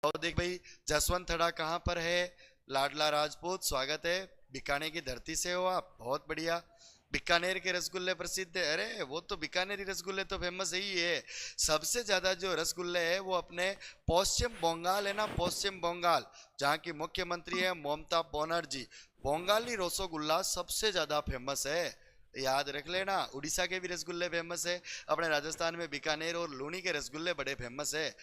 और देख भाई, जसवंत थड़ा कहाँ पर है? लाडला राजपूत, स्वागत है। बीकानेर की धरती से हो आप, बहुत बढ़िया। बीकानेर के रसगुल्ले प्रसिद्ध है। अरे वो तो बीकानेरी रसगुल्ले तो फेमस ही है। सबसे ज्यादा जो रसगुल्ले है वो अपने पश्चिम बंगाल है ना, पश्चिम बंगाल, जहाँ की मुख्यमंत्री है ममता बनर्जी। बंगाली रसगुल्ला सबसे ज्यादा फेमस है, याद रख लेना। उड़ीसा के भी रसगुल्ले फेमस है। अपने राजस्थान में बीकानेर और लूनी के रसगुल्ले बड़े फेमस है।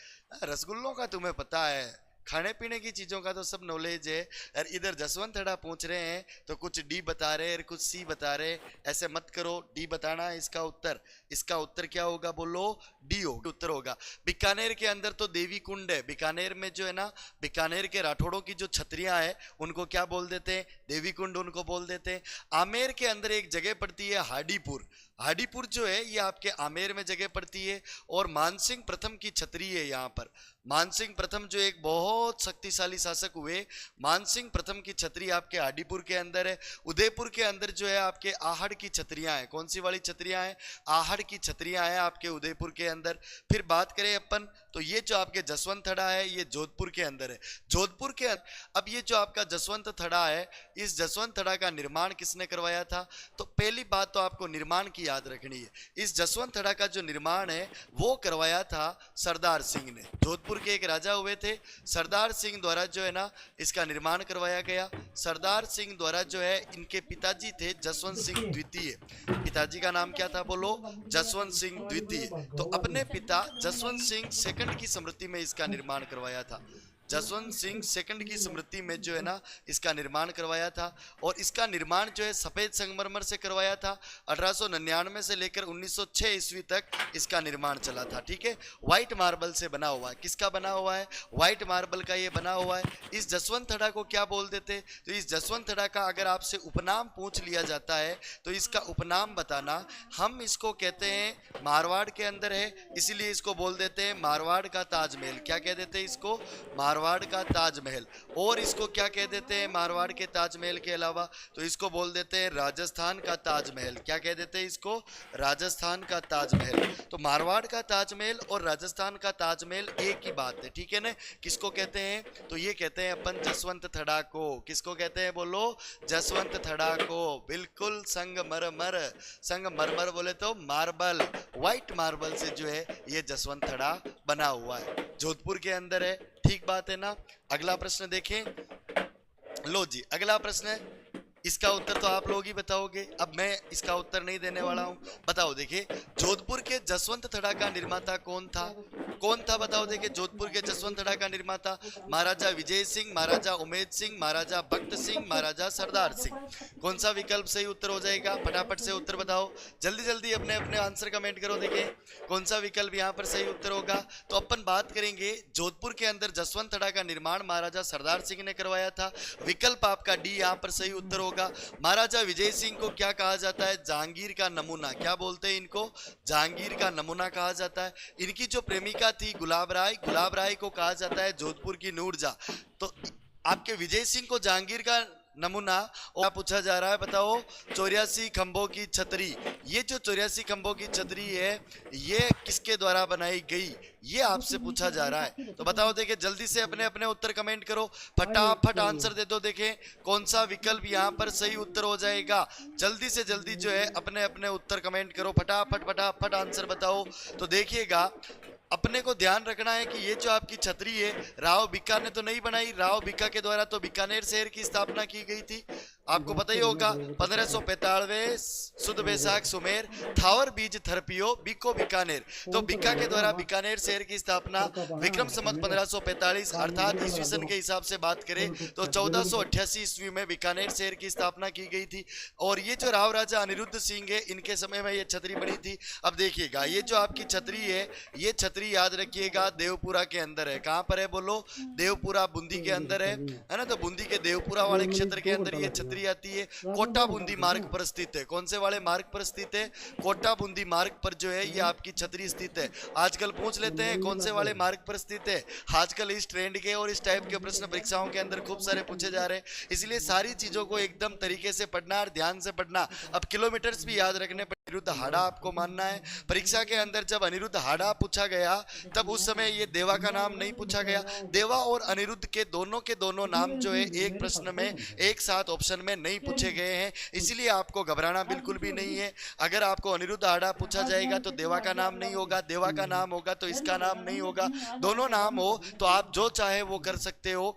रसगुल्लों का तुम्हें पता है, खाने पीने की चीजों का तो सब नॉलेज है। और इधर जसवंत थड़ा पूछ रहे हैं तो कुछ डी बता रहे और कुछ सी बता रहे। ऐसे मत करो, डी बताना है इसका उत्तर। इसका उत्तर क्या होगा बोलो? डी होगा उत्तर होगा। बीकानेर के अंदर तो देवी कुंड है। बीकानेर में जो है ना, बीकानेर के राठौड़ों की जो छतरियां है उनको क्या बोल देते हैं? देवी कुंड उनको बोल देते हैं। आमेर के अंदर एक जगह पड़ती है हाडीपुर। हाडीपुर जो है ये आपके आमेर में जगह पड़ती है। और मानसिंह प्रथम की छतरी है यहाँ पर। मानसिंह प्रथम जो एक बहुत शक्तिशाली शासक हुए, मानसिंह प्रथम की छतरी आपके हाडीपुर के अंदर है। उदयपुर के अंदर जो है आपके आहड़ की छतरियां हैं। कौन सी वाली छतरियां हैं? आहड़ की छतरियां हैं आपके उदयपुर के अंदर। फिर बात करें अपन तो ये जो आपके जसवंत थड़ा है ये जोधपुर के अंदर है। जोधपुर के अब ये जो आपका जसवंत थड़ा है, इस जसवंत थड़ा का निर्माण किसने करवाया था? तो पहली बात तो आपको निर्माण की याद रखनी है। इस जसवंत थड़ा का जो निर्माण है वो करवाया था सरदार सिंह ने। जोधपुर के एक राजा हुए थे, सरदार सिंह द्वारा जो है ना इसका निर्माण करवाया गया। सरदार सिंह द्वारा जो है, इनके पिताजी थे जसवंत सिंह द्वितीय। पिताजी का नाम क्या था बोलो? जसवंत सिंह द्वितीय। तो अपने पिता जसवंत सिंह सेकंड की स्मृति में इसका निर्माण करवाया था। जसवंत सिंह सेकंड की स्मृति में जो है ना इसका निर्माण करवाया था। और इसका निर्माण जो है सफेद संगमरमर से करवाया था। 1899 से लेकर 1906 ईस्वी तक इसका निर्माण चला था। ठीक है, व्हाइट मार्बल से बना हुआ है। किसका बना हुआ है? व्हाइट मार्बल का ये बना हुआ है। इस जसवंत थड़ा को क्या बोल देते? तो इस जसवंत थड़ा का अगर आपसे उपनाम पूछ लिया जाता है तो इसका उपनाम बताना। हम इसको कहते हैं, मारवाड़ के अंदर है इसीलिए इसको बोल देते हैं मारवाड़ का ताजमहल। क्या कह देते हैं इसको? मारवाड़ का ताजमहल। और इसको क्या कह देते हैं मारवाड़ के ताजमहल के अलावा? तो इसको बोल देते हैं राजस्थान का ताजमहल। क्या कह देते हैं इसको? राजस्थान का ताजमहल। तो मारवाड़ का ताजमहल और राजस्थान का ताजमहल एक ही बात है। ठीक है ना? किसको कहते हैं? तो ये कहते हैं अपन जसवंत थड़ा को। किसको कहते हैं बोलो? जसवंत थड़ा को। बिल्कुल संगमरमर। संगमरमर बोले तो मार्बल, व्हाइट मार्बल से जो है ये जसवंत थड़ा बना हुआ है, जोधपुर के अंदर है। ठीक बात है ना? अगला प्रश्न देखें। लो जी, अगला प्रश्न है, इसका उत्तर तो आप लोग ही बताओगे। अब मैं इसका उत्तर नहीं देने वाला हूं। बताओ, देखिए जोधपुर के जसवंत थड़ा का निर्माता कौन था? कौन था बताओ? देखिए जोधपुर के जसवंत थड़ा का निर्माता महाराजा विजय सिंह, महाराजा उमेद सिंह, महाराजा भक्त सिंह, महाराजा सरदार सिंह। कौन सा विकल्प सही उत्तर हो जाएगा? फटाफट से उत्तर बताओ, जल्दी जल्दी अपने अपने आंसर कमेंट करो। देखिए कौन सा विकल्प यहाँ पर सही उत्तर होगा। तो अपन बात करेंगे जोधपुर के अंदर जसवंत थड़ा का निर्माण महाराजा सरदार सिंह ने करवाया था। विकल्प आपका डी यहाँ पर सही उत्तर होगा। महाराजा विजय सिंह को क्या कहा जाता है? जहांगीर का नमूना। क्या बोलते हैं इनको? जहांगीर का नमूना कहा जाता है। इनकी जो प्रेमिका थी गुलाब राय, गुलाब राय को कहा जाता है जोधपुर की नूरजहां। तो आपके विजय सिंह को जहांगीर का नमूना। और पूछा जा रहा है, बताओ 84 खंभों की छतरी, ये जो 84 खंभों की छतरी है ये किसके द्वारा बनाई गई? ये आपसे पूछा जा रहा है। तो बताओ, देखे जल्दी से अपने अपने उत्तर कमेंट करो, फटाफट आंसर दे दो। देखें कौन सा विकल्प यहाँ पर सही उत्तर हो जाएगा। जल्दी से जल्दी जो है अपने अपने उत्तर कमेंट करो, फटाफट फटाफट आंसर बताओ। तो देखिएगा, अपने को ध्यान रखना है कि ये जो आपकी छतरी है राव भिक्का ने तो नहीं बनाई। राव भिक्का के द्वारा तो बीकानेर शहर की स्थापना की गई थी, आपको पता ही होगा। 1545 सुद बैसाख सुमेर, थावर बीज थरपियो बीको बीकानेर। तो भिक्का के द्वारा बीकानेर शहर की स्थापना विक्रम संवत 1545 अर्थात ईस्वी सन के हिसाब से बात करें तो 1488 ईस्वी में बीकानेर शहर की स्थापना की गई थी। और ये जो राव राजा अनिरुद्ध सिंह है इनके समय में ये छतरी बनी थी। अब देखिएगा, ये जो आपकी छतरी है ये छतरी याद रखिएगा देवपुरा के अंदर है। कहां पर है बोलो? देवपुरा बूंदी के अंदर है ना? तो बूंदी के देवपुरा वाले क्षेत्र के अंदर ये छतरी आती है। कोटा बूंदी मार्ग पर स्थित है। कौन से वाले मार्ग पर स्थित है? कोटा बूंदी मार्ग पर जो है ये आपकी छतरी स्थित है। आजकल पूछ लेते हैं कौन से वाले मार्ग पर स्थित है। आजकल इस ट्रेंड के और इस टाइप के प्रश्न परीक्षाओं के अंदर खूब सारे पूछे जा रहे हैं, इसलिए सारी चीजों को एकदम तरीके से पढ़ना और ध्यान से पढ़ना। अब किलोमीटर्स भी याद रखने अनिरुद्ध हाड़ा आपको मानना है। परीक्षा के अंदर जब अनिरुद्ध हाड़ा पूछा गया तब उस समय ये देवा का नाम नहीं पूछा गया। देवा और अनिरुद्ध के दोनों नाम जो है एक प्रश्न में एक साथ ऑप्शन में नहीं पूछे गए हैं, इसलिए आपको घबराना बिल्कुल भी नहीं है। अगर आपको अनिरुद्ध हाड़ा पूछा जाएगा तो देवा का नाम नहीं होगा, देवा का नाम होगा तो इसका नाम नहीं होगा। दोनों नाम हो तो आप जो चाहे वो कर सकते हो,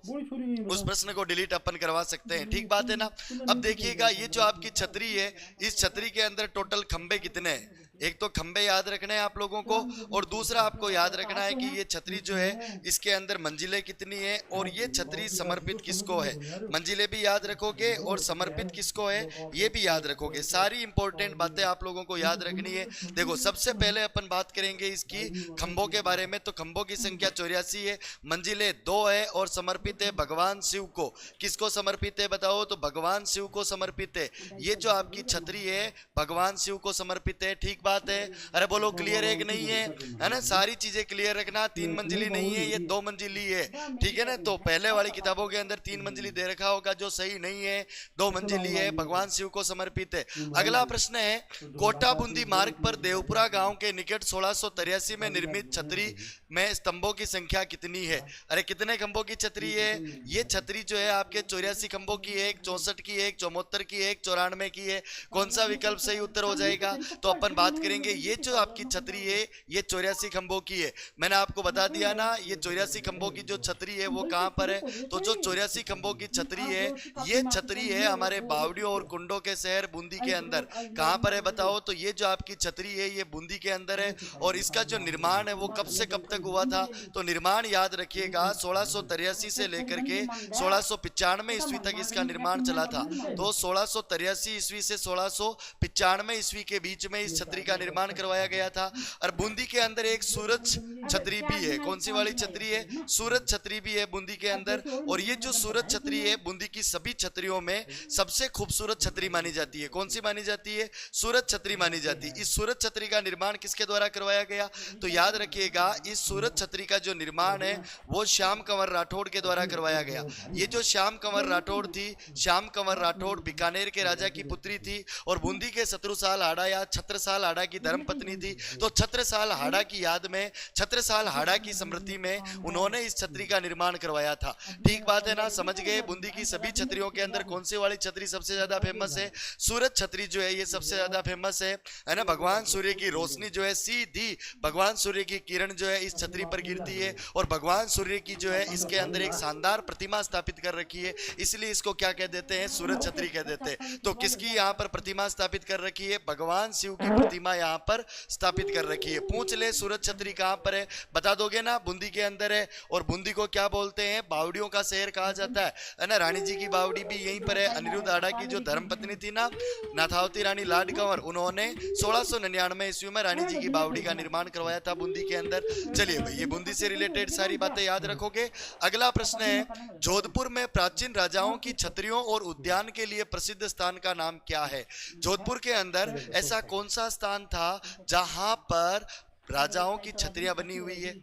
उस प्रश्न को डिलीट अपन करवा सकते हैं। ठीक बात है ना। अब देखिएगा ये जो आपकी छतरी है, इस छतरी के अंदर टोटल खंबे कितने हैं? एक तो खंबे याद रखने हैं आप लोगों को, और दूसरा आपको याद रखना है कि ये छतरी जो है इसके अंदर मंजिलें कितनी है और ये छतरी समर्पित किसको है। मंजिलें भी याद रखोगे और समर्पित किसको है ये भी याद रखोगे। सारी इंपॉर्टेंट बातें आप लोगों को याद रखनी है। देखो सबसे पहले अपन बात करेंगे इसकी खंभों के बारे में। तो खंभों की संख्या 84 है, मंजिलें 2 है और समर्पित है भगवान शिव को। किसको समर्पित है बताओ? तो भगवान शिव को समर्पित है। ये जो आपकी छतरी है भगवान शिव को समर्पित है। ठीक बात है? अरे बोलो क्लियर है कि नहीं है ना? सारी चीजें क्लियर रखना। 3 मंजिली नहीं है, ये 2 मंजिली है। ठीक है ना। तो पहले वाली किताबों के अंदर 3 मंजिली दे रखा होगा, जो सही नहीं है। 2 मंजिली है, भगवान शिव को समर्पित है। अगला प्रश्न है, कोटा बूंदी मार्ग पर देवपुरा गांव के निकट 1683 में निर्मित छतरी में स्तंभों की संख्या कितनी है? अरे कितने खंभों की छतरी है? ये छतरी जो है आपके 84 खंभों की है, एक 64 की, एक 74 की, एक 94 की है। कौन सा विकल्प सही उत्तर हो जाएगा? तो अपन बात करेंगे, ये जो आपकी छतरी है ये 84 खंभों की है। मैंने आपको बता दिया ना, ये 84 खंभों की जो छतरी है वो कहां पर है? तो जो 84 खंभों की छतरी है ये छतरी है हमारे बावड़ियों और कुंडों के शहर बूंदी के अंदर। कहां पर है बताओ? तो ये जो आपकी छतरी है ये बूंदी के अंदर है। और इसका जो निर्माण है वो कब से कब तक हुआ था? तो निर्माण याद रखिएगा 1683 से लेकर के 1695 ईस्वी तक इसका निर्माण चला था। तो 1683 ईस्वी से 1695 ईस्वी के बीच में इस छतरी का निर्माण करवाया गया था। और बूंदी के अंदर एक सूरज छतरी भी है। कौन सी वाली छतरी है? सूरज छतरी भी है बूंदी के अंदर। और ये जो सूरज छतरी है बूंदी की सभी छतरियों में सबसे खूबसूरत छतरी मानी जाती है। कौन सी मानी जाती है? सूरज छतरी मानी जाती है। इस सूरज छतरी का निर्माण किसके द्वारा करवाया गया? तो याद रखिएगा इस सूरज छतरी का जो निर्माण है वो श्याम कंवर राठौड़ के द्वारा करवाया गया। ये जो श्याम कंवर राठौड़ थी, श्याम कंवर राठौड़ बीकानेर के राजा की पुत्री थी और बूंदी के शत्रुसाल हाड़ा या छत्रसाल हाड़ा की धर्मपत्नी थी। तो छत्रसाल हाड़ा की याद में, छत्रसाल हाड़ा की स्मृति में उन्होंने इस छतरी का निर्माण करवाया था। ठीक बात है ना? समझ गए? बूंदी की सभी छतरियों के अंदर कौन सी वाली छतरी सबसे ज्यादा फेमस है? सूरज छतरी जो है ये सबसे ज्यादा फेमस है ना। भगवान सूर्य की रोशनी जो है सीधी भगवान सूर्य की किरण जो है इस छतरी पर गिरती है और भगवान सूर्य की जो है इसके अंदर एक शानदार प्रतिमा स्थापित कर रखी है, इसलिए इसको क्या कह देते हैं? सूरज छतरी कह देते हैं। तो किसकी यहाँ पर प्रतिमा स्थापित कर रखी है? भगवान शिव की प्रतिमा यहाँ पर स्थापित कर रखी है। पूछ ले सूरज छतरी कहाँ पर है? बता दोगे ना? बूंदी के अंदर है। और बूंदी को क्या बोलते हैं? बावड़ियों का शहर कहा जाता है ना। रानी जी की बावड़ी भी यहीं पर है। अनिरुद्ध हाड़ा की जो धर्मपत्नी थी ना नाथावती रानी लाड कंवर, उन्होंने 1699 ईस्वी में रानी जी की बावड़ी का निर्माण करवाया था बूंदी के अंदर। चलिए भाई, ये बूंदी से रिलेटेड सारी बातें याद रखोगे। अगला प्रश्न है, जोधपुर में प्राचीन राजाओं की छतरियों और उद्यान के लिए प्रसिद्ध स्थान का नाम क्या है? जोधपुर के अंदर ऐसा कौन सा स्थान था जहां पर राजाओं की छतरियां बनी हुई है?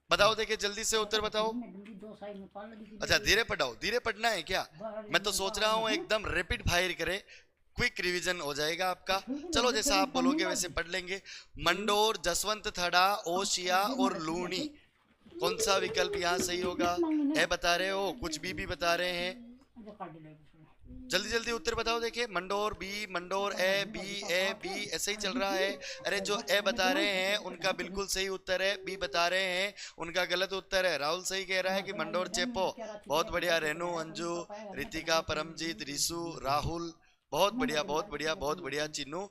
बताओ, देखिए जल्दी से उत्तर बताओ। अच्छा धीरे पढ़ाओ, धीरे पढ़ना है क्या? मैं तो सोच रहा हूं एकदम रैपिड फायर करे, क्विक रिवीजन हो जाएगा आपका। चलो जैसा आप बोलोगे वैसे पढ़ लेंगे। मंडोर, जसवंत थड़ा, ओशिया और लूणी, कौन सा विकल्प यहाँ सही होगा? ए बता रहे हो, कुछ भी बता रहे हैं। जल्दी जल्दी उत्तर बताओ। देखिए Mandore B, Mandore A B ऐसे ही चल रहा है। अरे जो ए बता रहे हैं उनका बिल्कुल सही उत्तर है, बी बता रहे हैं उनका गलत उत्तर है। राहुल सही कह रहा है कि मंडोर चेपो। बहुत बढ़िया। रेनू, अंजू, रितिका, परमजीत, रिसु, राहुल, बहुत बढ़िया बहुत बढ़िया बहुत बढ़िया। चिन्नू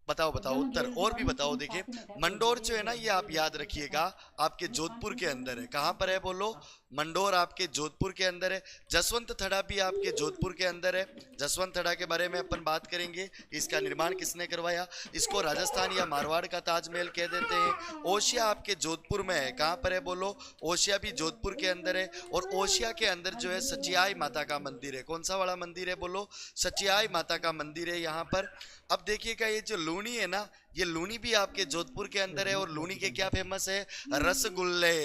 बताओ बताओ उत्तर और भी बताओ। देखिए मंडोर जो है ना ये आप याद रखिएगा आपके जोधपुर के अंदर है। कहां पर है बोलो? मंडोर आपके जोधपुर के अंदर है। जसवंत थड़ा भी आपके जोधपुर के अंदर है। जसवंत थड़ा के बारे में अपन बात करेंगे, इसका निर्माण किसने करवाया? इसको राजस्थान या मारवाड़ का ताजमहल कह देते हैं। ओशिया आपके जोधपुर में है। कहां पर है बोलो? ओशिया भी जोधपुर के अंदर है। और ओशिया के अंदर जो है सचियाई माता का मंदिर है। कौन सा वाला मंदिर है बोलो? सचियाई माता का मंदिर है यहाँ पर। अब देखिएगा ये जो लूणी है ना ये लूनी भी आपके जोधपुर के अंदर है। और लूनी के क्या फेमस है? रसगुल्ले।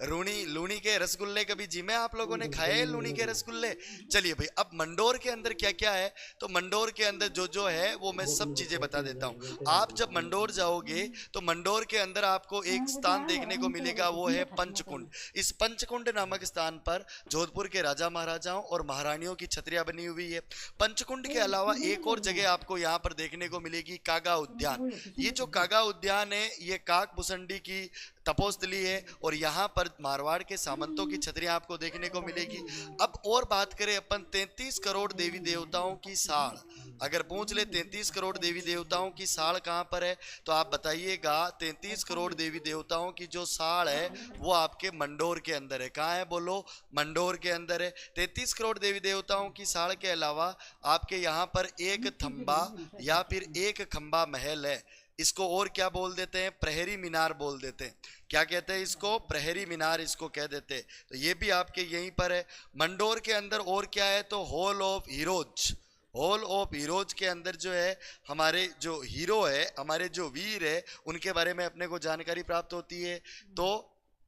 लूनी के रसगुल्ले कभी जी में आप लोगों ने खाए हैं लूनी के रसगुल्ले? चलिए भाई, अब मंडोर के अंदर क्या क्या है, तो मंडोर के अंदर जो जो है वो मैं सब चीजें बता देता हूँ। आप जब मंडोर जाओगे तो मंडोर के अंदर आपको एक स्थान देखने को मिलेगा, वो है पंचकुंड। इस पंचकुंड नामक स्थान पर जोधपुर के राजा महाराजाओं और महारानियों की छतरियां बनी हुई है। पंचकुंड के अलावा एक और जगह आपको यहाँ पर देखने को मिलेगी, कागा उद्यान। ये जो कागा उद्यान है, ये काक भुसंडी की तपोस्थली है और यहाँ पर मारवाड़ के सामंतों की छतरियां आपको देखने को मिलेगी। अब और बात करें अपन 33 करोड़ देवी देवताओं की साड़, अगर पूछ ले 33 करोड़ देवी देवताओं की साड़ कहाँ पर है, तो आप बताइएगा 33 करोड़ देवी देवताओं की जो साड़ है वो आपके मंडोर के अंदर है। कहाँ है बोलो? मंडोर के अंदर है। 33 करोड़ देवी देवताओं की साड़ के अलावा आपके यहाँ पर एक थंबा या फिर एक खंबा महल है। इसको और क्या बोल देते हैं? प्रहरी मीनार बोल देते हैं। क्या कहते हैं इसको? प्रहरी मीनार इसको कह देते हैं। तो ये भी आपके यहीं पर है। मंडोर के अंदर और क्या है, तो hall of heroes. Hall of heroes के अंदर जो है हमारे जो हीरो है, हमारे जो वीर है, उनके बारे में अपने को जानकारी प्राप्त होती है। तो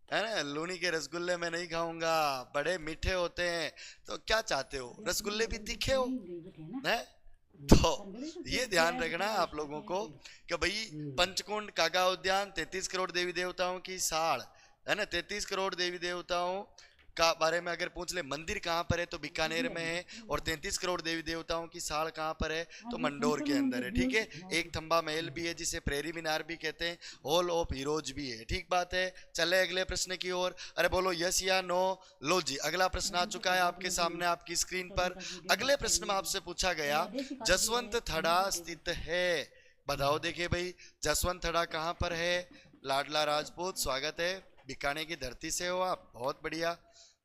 है ना, लूनी के रसगुल्ले मैं नहीं खाऊंगा, बड़े मीठे होते हैं। तो क्या चाहते हो, रसगुल्ले भी तीखे हो है? तो ये ध्यान रखना है आप लोगों को कि भाई पंचकुंड, कागा उद्यान, 33 करोड़ देवी देवताओं की साड़ है ना, 33 करोड़ देवी देवताओं का बारे में अगर पूछ ले मंदिर कहाँ पर है, तो बीकानेर में है। और 33 करोड़ देवी देवताओं की साड़ कहाँ पर है, तो मंडोर के अंदर है। ठीक है, एक थंबा महल भी है जिसे प्रेरी मीनार भी कहते हैं, हॉल ऑफ हीरोज भी है। ठीक बात है। चले अगले प्रश्न की ओर। अरे बोलो यस या नो। लो जी, अगला प्रश्न आ चुका है आपके सामने आपकी स्क्रीन पर। अगले प्रश्न में आपसे पूछा गया, जसवंत थड़ा स्थित है, बताओ। देखिए भाई, जसवंत थड़ा कहाँ पर है? लाडला राजपूत स्वागत है, बीकानेर की धरती से हो आप, बहुत बढ़िया।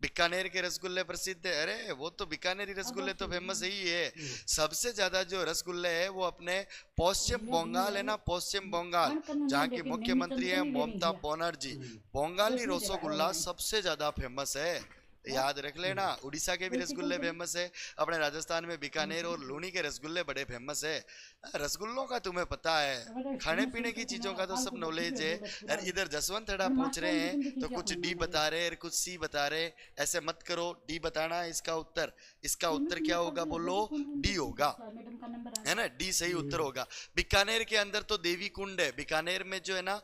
बीकानेर के रसगुल्ले प्रसिद्ध है। अरे वो तो बीकानेरी रसगुल्ले तो फेमस ही है। सबसे ज्यादा जो रसगुल्ले है वो अपने पश्चिम बंगाल है ना, पश्चिम बंगाल, जहाँ की मुख्यमंत्री है ममता बनर्जी, बंगाली रसगुल्ला सबसे ज्यादा फेमस है। याद रख लेना। उड़ीसा के भी रसगुल्ले फेमस है, अपने राजस्थान में बीकानेर और लूनी के रसगुल्ले बड़े फेमस है। रसगुल्लों का तुम्हें पता है, खाने पीने की चीजों का तो सब नॉलेज है। और इधर जसवंत थड़ा पूछ रहे हैं तो कुछ डी बता रहे हैं, कुछ सी बता रहे। ऐसे मत करो, डी बताना है इसका उत्तर। इसका उत्तर क्या होगा बोलो? डी होगा, है ना, डी सही उत्तर होगा। बीकानेर के अंदर तो देवी कुंड है। बीकानेर में जो है ना,